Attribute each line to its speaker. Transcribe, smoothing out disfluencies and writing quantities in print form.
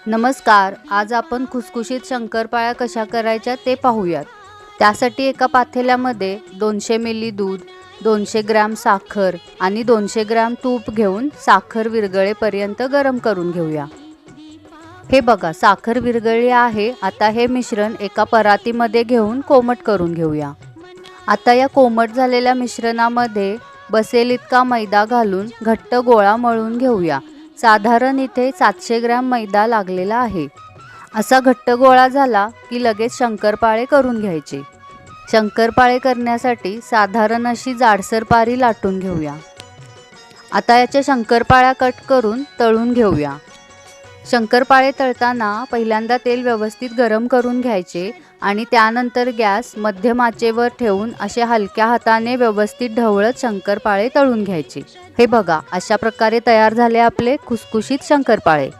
Speaker 1: नमस्कार. आज आपण खुसखुशीत शंकरपाळ्या कशा करायच्या ते पाहूयात. त्यासाठी एका पातेल्यामध्ये 200 मिली दूध, 200 ग्रॅम साखर आणि 200 ग्रॅम तूप घेऊन साखर विरघळेपर्यंत गरम करून घेऊया. हे बघा, साखर विरघळली आहे. आता हे मिश्रण एका परातीमध्ये घेऊन कोमट करून घेऊया. आता या कोमट झालेल्या मिश्रणामध्ये बसेल इतका मैदा घालून घट्ट गोळा मळून घेऊया. साधारण इथे 700 ग्रॅम मैदा लागलेला आहे. असा घट्ट गोळा झाला की लगेच शंकरपाळे करून घ्यायचे. शंकरपाळे करण्यासाठी साधारण अशी जाडसर पारी लाटून घेऊया. आता याच्या शंकरपाळ्या कट करून तळून घेऊया. शंकरपाळे तळताना पहिल्यांदा तेल व्यवस्थित गरम करून घ्यायचे आणि त्यानंतर गॅस मध्यम आचेवर ठेवून असे हलक्या हाताने व्यवस्थित ढवळत शंकरपाळे तळून घ्यायचे. हे बघा, अशा प्रकारे तयार झाले आपले खुसखुशीत शंकरपाळे.